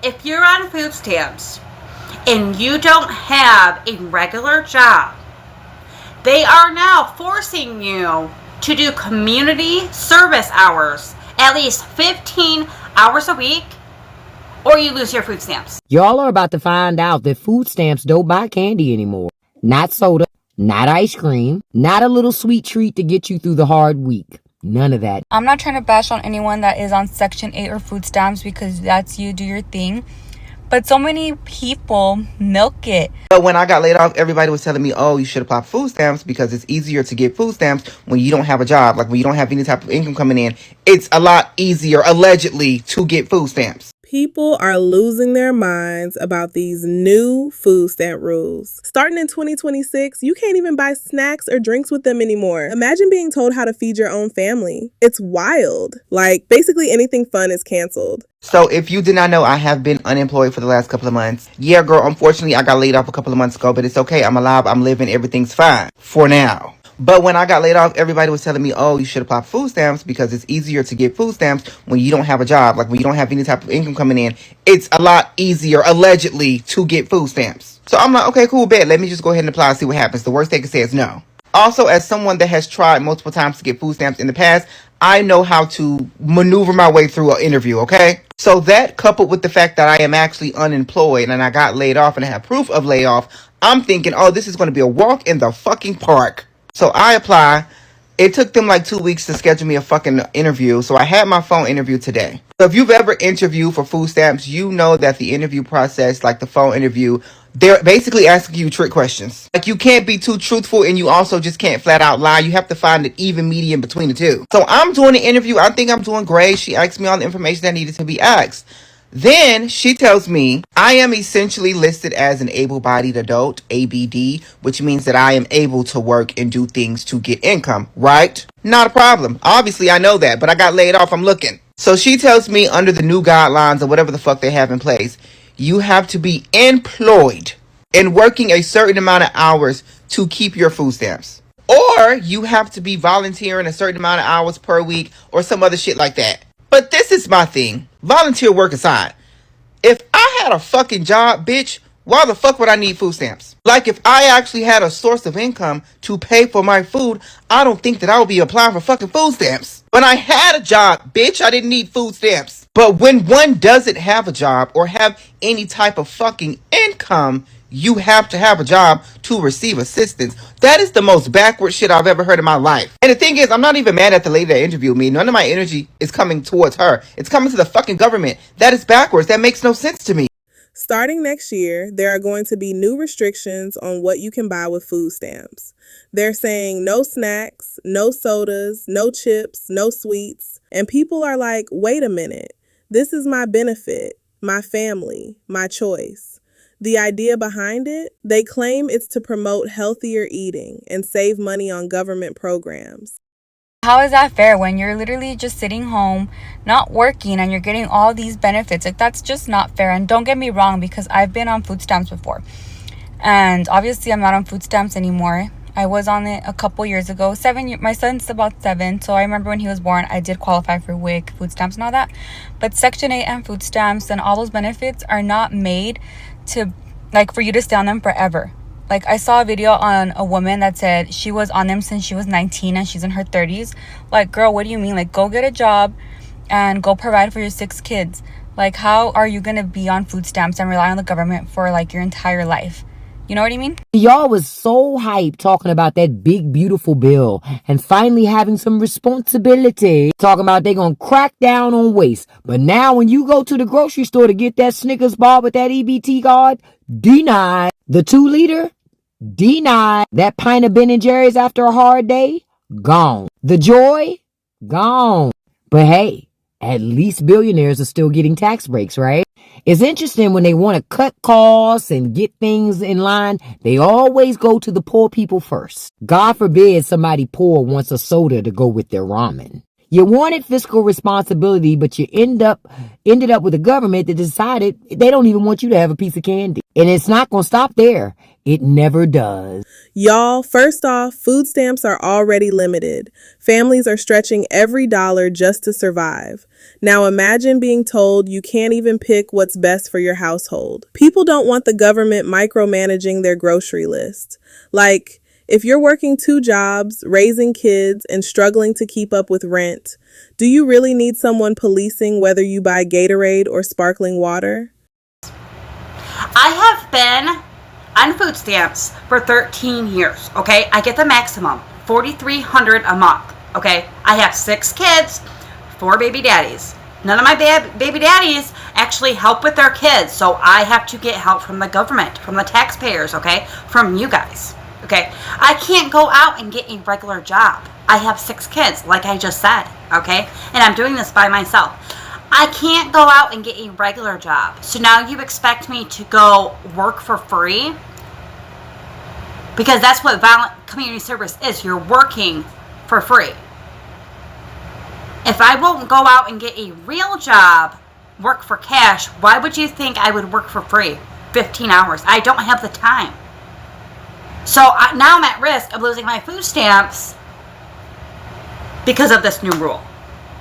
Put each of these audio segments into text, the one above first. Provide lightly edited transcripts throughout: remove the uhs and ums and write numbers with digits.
If you're on food stamps and you don't have a regular job, they are now forcing you to do community service hours at least 15 hours a week, or you lose your food stamps. Y'all are about to find out that food stamps don't buy candy anymore. Not soda, not ice cream, not a little sweet treat to get you through the hard week. None of that. I'm not trying to bash on anyone that is on Section 8 or food stamps, because that's you, do your thing. But so many people milk it. But when I got laid off, everybody was telling me, oh, you should apply for food stamps because it's easier to get food stamps when you don't have a job. Like when you don't have any type of income coming in, it's a lot easier, allegedly, to get food stamps. People are losing their minds about these new food stamp rules. Starting in 2026, you can't even buy snacks or drinks with them anymore. Imagine being told how to feed your own family. It's wild. Like, basically anything fun is canceled. So if you did not know, I have been unemployed for the last couple of months. Yeah, girl, unfortunately, I got laid off a couple of months ago, but it's okay. I'm alive. I'm living. Everything's fine for now. But when I got laid off, everybody was telling me, oh, you should apply for food stamps because it's easier to get food stamps when you don't have a job. Like when you don't have any type of income coming in, it's a lot easier, allegedly, to get food stamps. So I'm like, okay, cool, bet. Let me just go ahead and apply and see what happens. The worst they can say is no. Also, as someone that has tried multiple times to get food stamps in the past, I know how to maneuver my way through an interview, okay? So that coupled with the fact that I am actually unemployed and I got laid off and I have proof of layoff, I'm thinking, oh, this is going to be a walk in the fucking park. So I apply. It took them like 2 weeks to schedule me a fucking interview. So I had my phone interview today. So if you've ever interviewed for food stamps, you know that the interview process, like the phone interview, they're basically asking you trick questions. Like you can't be too truthful and you also just can't flat out lie. You have to find an even medium between the two. So I'm doing the interview. I think I'm doing great. She asked me all the information that needed to be asked. Then she tells me I am essentially listed as an able-bodied adult, ABD, which means that I am able to work and do things to get income, right? Not a problem. Obviously, I know that, but I got laid off. I'm looking. So she tells me under the new guidelines or whatever the fuck they have in place, you have to be employed and working a certain amount of hours to keep your food stamps. Or you have to be volunteering a certain amount of hours per week or some other shit like that. But this is my thing. Volunteer work aside. If I had a fucking job, bitch, why the fuck would I need food stamps? Like if I actually had a source of income to pay for my food, I don't think that I would be applying for fucking food stamps. When I had a job, bitch, I didn't need food stamps. But when one doesn't have a job or have any type of fucking income, you have to have a job to receive assistance. That is the most backward shit I've ever heard in my life. And the thing is, I'm not even mad at the lady that interviewed me. None of my energy is coming towards her. It's coming to the fucking government. That is backwards. That makes no sense to me. Starting next year, there are going to be new restrictions on what you can buy with food stamps. They're saying no snacks, no sodas, no chips, no sweets. And people are like, wait a minute. This is my benefit, my family, my choice. The idea behind it, they claim it's to promote healthier eating and save money on government programs. How is that fair when you're literally just sitting home, not working, and you're getting all these benefits? Like, that's just not fair. And don't get me wrong, because I've been on food stamps before. And obviously, I'm not on food stamps anymore. I was on it a couple years ago. My son's about 7, so I remember when he was born, I did qualify for WIC, food stamps and all that. But Section 8 and food stamps and all those benefits are not made to, like, for you to stay on them forever. Like, I saw a video on a woman that said she was on them since she was 19 and she's in her 30s. Like, girl, what do you mean? Like, go get a job and go provide for your 6 kids. Like, how are you going to be on food stamps and rely on the government for, like, your entire life? You know what I mean? Y'all was so hyped talking about that big, beautiful bill and finally having some responsibility. Talking about they gonna crack down on waste. But now when you go to the grocery store to get that Snickers bar with that EBT card, denied. The 2-liter, denied. That pint of Ben & Jerry's after a hard day, gone. The joy, gone. But hey, at least billionaires are still getting tax breaks, right? It's interesting when they want to cut costs and get things in line, they always go to the poor people first. God forbid somebody poor wants a soda to go with their ramen. You wanted fiscal responsibility, but you ended up with a government that decided they don't even want you to have a piece of candy. And it's not going to stop there. It never does. Y'all, first off, food stamps are already limited. Families are stretching every dollar just to survive. Now imagine being told you can't even pick what's best for your household. People don't want the government micromanaging their grocery list. Like, if you're working 2 jobs, raising kids, and struggling to keep up with rent, do you really need someone policing whether you buy Gatorade or sparkling water? I have been on food stamps for 13 years, okay? I get the maximum, $4,300 a month, okay? I have 6 kids, 4 baby daddies. None of my baby daddies actually help with their kids, so I have to get help from the government, from the taxpayers, okay? From you guys, okay? I can't go out and get a regular job. I have 6 kids, like I just said, okay? And I'm doing this by myself. I can't go out and get a regular job. So now you expect me to go work for free? Because that's what violent community service is. You're working for free. If I won't go out and get a real job, work for cash, why would you think I would work for free? 15 hours. I don't have the time. So now I'm at risk of losing my food stamps because of this new rule.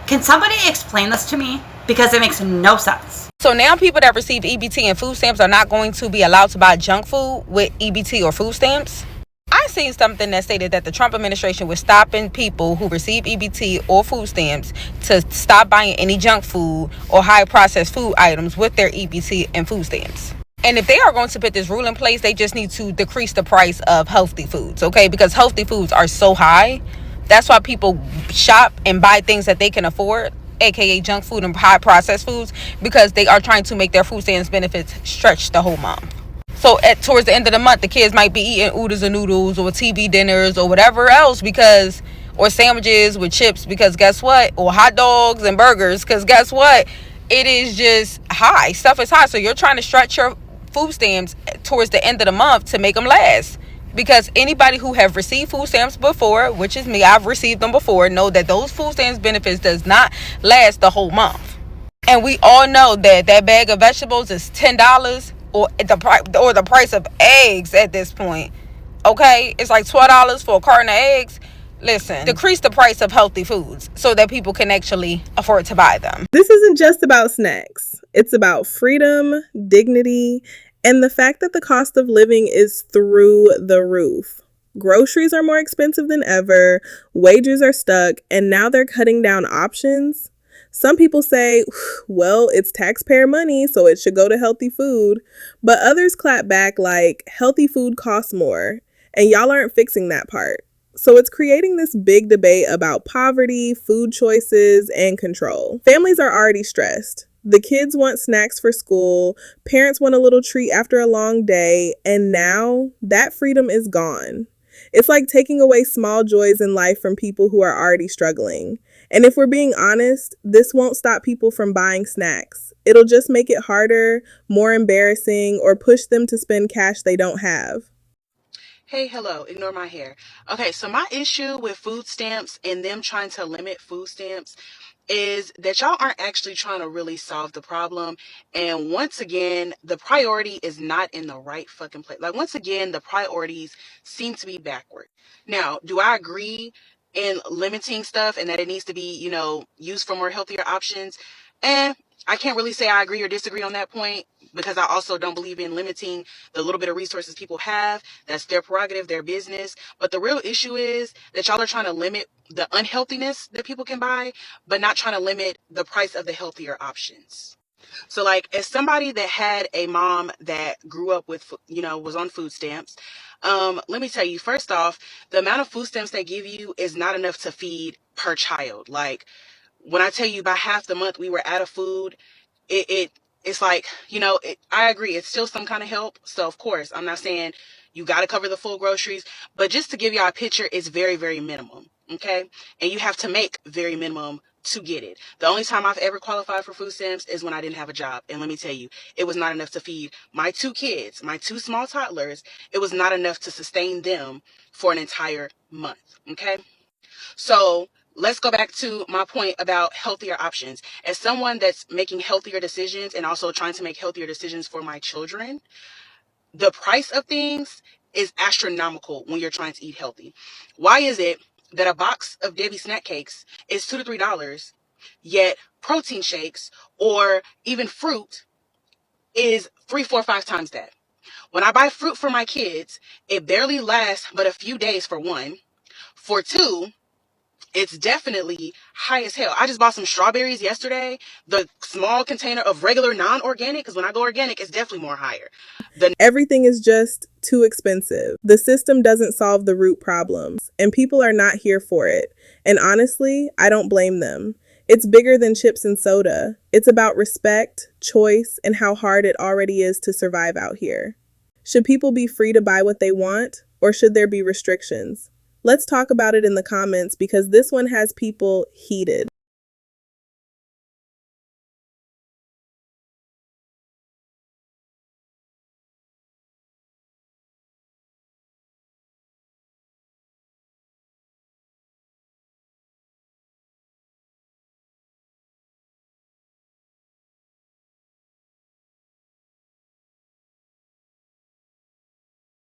Can somebody explain this to me? Because it makes no sense. So now people that receive EBT and food stamps are not going to be allowed to buy junk food with EBT or food stamps. I seen something that stated that the Trump administration was stopping people who receive EBT or food stamps to stop buying any junk food or high processed food items with their EBT and food stamps. And if they are going to put this rule in place, they just need to decrease the price of healthy foods, okay? Because healthy foods are so high. That's why people shop and buy things that they can afford, aka junk food and high processed foods, because they are trying to make their food stamps benefits stretch the whole month. So towards the end of the month, the kids might be eating oodles and noodles or TV dinners or whatever else, or sandwiches with chips, because guess what? Or hot dogs and burgers, because guess what? It is just high. Stuff is high. So you're trying to stretch your food stamps towards the end of the month to make them last. Because anybody who have received food stamps before, which is me, I've received them before, know that those food stamps benefits does not last the whole month. And we all know that that bag of vegetables is $10 or the price of eggs at this point. Okay, it's like $12 for a carton of eggs. Listen, decrease the price of healthy foods so that people can actually afford to buy them. This isn't just about snacks. It's about freedom, dignity, and the fact that the cost of living is through the roof. Groceries are more expensive than ever, wages are stuck, and now they're cutting down options. Some people say, well, it's taxpayer money, so it should go to healthy food. But others clap back like healthy food costs more, and y'all aren't fixing that part. So it's creating this big debate about poverty, food choices, and control. Families are already stressed. The kids want snacks for school, parents want a little treat after a long day, and now that freedom is gone. It's like taking away small joys in life from people who are already struggling. And if we're being honest, this won't stop people from buying snacks. It'll just make it harder, more embarrassing, or push them to spend cash they don't have. Hey, hello, ignore my hair. Okay, so my issue with food stamps and them trying to limit food stamps is that y'all aren't actually trying to really solve the problem. And once again, the priority is not in the right fucking place. Like, once again, the priorities seem to be backward. Now, do I agree in limiting stuff and that it needs to be, used for more healthier options? I can't really say I agree or disagree on that point, because I also don't believe in limiting the little bit of resources people have. That's their prerogative, their business. But the real issue is that y'all are trying to limit the unhealthiness that people can buy, but not trying to limit the price of the healthier options. So, like, as somebody that had a mom that grew up with, was on food stamps, let me tell you, first off, the amount of food stamps they give you is not enough to feed per child. Like, when I tell you by half the month we were out of food, it's like, I agree, it's still some kind of help. So of course, I'm not saying you got to cover the full groceries, but just to give y'all a picture, it's very, very minimum. Okay. And you have to make very minimum to get it. The only time I've ever qualified for food stamps is when I didn't have a job. And let me tell you, it was not enough to feed my 2 kids, my 2 small toddlers. It was not enough to sustain them for an entire month. Okay. So let's go back to my point about healthier options. As someone that's making healthier decisions and also trying to make healthier decisions for my children, the price of things is astronomical when you're trying to eat healthy. Why is it that a box of Debbie snack cakes is $2 to $3, yet protein shakes or even fruit is 3, 4, 5 times that? When I buy fruit for my kids, it barely lasts but a few days for one. For two, it's definitely high as hell. I just bought some strawberries yesterday, the small container of regular non-organic, because when I go organic, it's definitely more higher. Everything is just too expensive. The system doesn't solve the root problems, and people are not here for it. And honestly, I don't blame them. It's bigger than chips and soda. It's about respect, choice, and how hard it already is to survive out here. Should people be free to buy what they want, or should there be restrictions? Let's talk about it in the comments because this one has people heated.